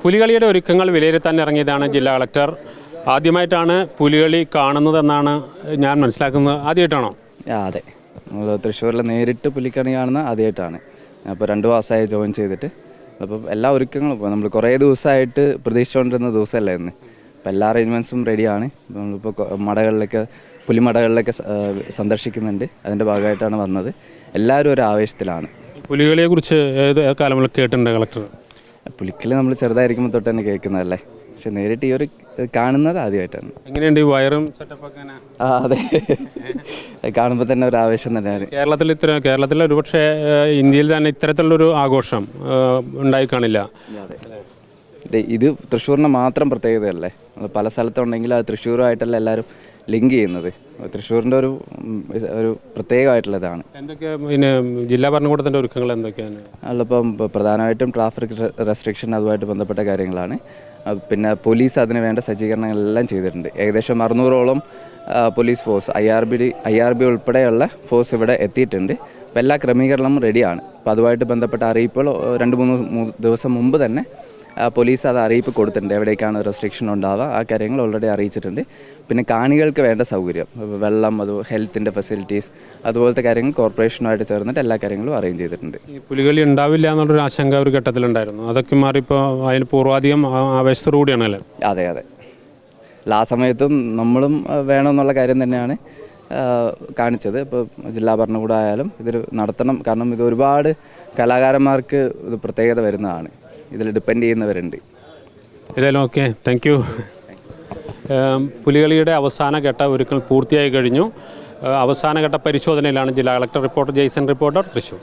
പുലികളിയുടെ ഒരുക്കങ്ങൾ വിലയിരുത്താൻ ഇറങ്ങിയതാണ് ജില്ലാ കളക്ടർ. ആദ്യമായിട്ടാണ് പുലികളി കാണുന്നതെന്നാണ് ഞാൻ മനസ്സിലാക്കുന്നത്. ആദ്യമായിട്ടാണോ? അതെ, നമ്മൾ തൃശ്ശൂരിൽ നേരിട്ട് പുലിക്കളി കാണുന്ന ആദ്യമായിട്ടാണ്. അപ്പോൾ 2 മാസമായി ജോയിൻ ചെയ്തിട്ട്. അപ്പോൾ എല്ലാ ഒരുക്കങ്ങളും ഇപ്പോൾ നമ്മൾ കുറേ ദിവസമായിട്ട് പ്രതീക്ഷിച്ചുകൊണ്ടിരുന്ന ദിവസമല്ലേ ഇന്ന്. അപ്പോൾ എല്ലാ അറേഞ്ച്മെൻറ്റ്സും റെഡിയാണ്. നമ്മളിപ്പോൾ പുലിമടകളിലൊക്കെ സന്ദർശിക്കുന്നുണ്ട്. അതിൻ്റെ ഭാഗമായിട്ടാണ് വന്നത്. എല്ലാവരും ഒരു ആവേശത്തിലാണ്. പുലികളിയെക്കുറിച്ച് ഏത് കാലം കേട്ടിട്ടുണ്ട് കളക്ടർ? പുലിക്കളി നമ്മൾ ചെറുതായിരിക്കുമ്പോൾ തൊട്ട് തന്നെ കേൾക്കുന്നതല്ലേ, പക്ഷെ നേരിട്ട് ഈ ഒരു കാണുന്നത് ആദ്യമായിട്ടാണ്. എങ്ങനെയുണ്ട് ഈ വയറും സെറ്റപ്പൊക്കെ? അതെ, കാണുമ്പോൾ തന്നെ ഒരു ആവേശം തന്നെയാണ്. കേരളത്തിൽ ഒരുപക്ഷെ ഇന്ത്യയിൽ തന്നെ ഇത്തരത്തിലുള്ളൊരു ആഘോഷം ഉണ്ടായി കാണില്ല. ഇത് തൃശ്ശൂരിന് മാത്രം പ്രത്യേകതയല്ലേ. പല സ്ഥലത്തുണ്ടെങ്കിൽ അത് തൃശ്ശൂരുമായിട്ടല്ല എല്ലാവരും ലിങ്ക് ചെയ്യുന്നത്. തൃശ്ശൂരിൻ്റെ ഒരു പ്രത്യേകമായിട്ടുള്ളതാണ്. എന്തൊക്കെ പിന്നെ ജില്ലാ ഭരണകൂടത്തിൻ്റെ ഒരുക്കങ്ങൾ എന്തൊക്കെയാണ്? അതിലിപ്പം പ്രധാനമായിട്ടും ട്രാഫിക് റെസ്ട്രിക്ഷൻ അതുമായിട്ട് ബന്ധപ്പെട്ട കാര്യങ്ങളാണ്. പിന്നെ പോലീസ് അതിന് വേണ്ട സജ്ജീകരണങ്ങളെല്ലാം ചെയ്തിട്ടുണ്ട്. ഏകദേശം 600ഓളം പോലീസ് ഫോഴ്സ് IRB ഉൾപ്പെടെയുള്ള ഫോഴ്സ് ഇവിടെ എത്തിയിട്ടുണ്ട്. അപ്പോൾ എല്ലാ ക്രമീകരണവും റെഡിയാണ്. അപ്പോൾ അതുമായിട്ട് ബന്ധപ്പെട്ട അറിയിപ്പുകൾ 2-3 ദിവസം മുമ്പ് തന്നെ പോലീസ് അത് അറിയിപ്പ് കൊടുത്തിട്ടുണ്ട്. എവിടേക്കാണ് റെസ്ട്രിക്ഷൻ ഉണ്ടാവുക, ആ കാര്യങ്ങൾ ഓൾറെഡി അറിയിച്ചിട്ടുണ്ട്. പിന്നെ കാണികൾക്ക് വേണ്ട സൗകര്യം, വെള്ളം, ഹെൽത്തിൻ്റെ ഫെസിലിറ്റീസ്, അതുപോലത്തെ കാര്യങ്ങൾ കോർപ്പറേഷനുമായിട്ട് ചേർന്നിട്ട് എല്ലാ കാര്യങ്ങളും അറേഞ്ച് ചെയ്തിട്ടുണ്ട്. ഈ പുലികളി ഉണ്ടാവില്ല എന്നുള്ളൊരു ആശങ്ക ഒരു ഘട്ടത്തിലുണ്ടായിരുന്നു. അതൊക്കെ മാറിപ്പോൾ അതിന് പൂർവാധികം ആവേശത്തോടുകൂടിയാണല്ലേ? അതെ, ആ സമയത്തും നമ്മളും വേണമെന്നുള്ള കാര്യം തന്നെയാണ് കാണിച്ചത്. ഇപ്പോൾ ജില്ലാ ഭരണകൂടം ആയാലും ഇതിൽ നടത്തണം. കാരണം ഇത് ഒരുപാട് കലാകാരന്മാർക്ക് ഇത് പ്രത്യേകത വരുന്നതാണ്. ഇതിൽ ഡിപ്പെൻഡ് ചെയ്യുന്നവരുണ്ട്. ഏതായാലും ഓക്കെ, താങ്ക് യു. പുലികളിയുടെ അവസാനഘട്ട ഒരുക്കങ്ങൾ പൂർത്തിയായി കഴിഞ്ഞു. അവസാനഘട്ട പരിശോധനയിലാണ് ജില്ലാ collector. Reporter Jaison, reporter, Thrissur.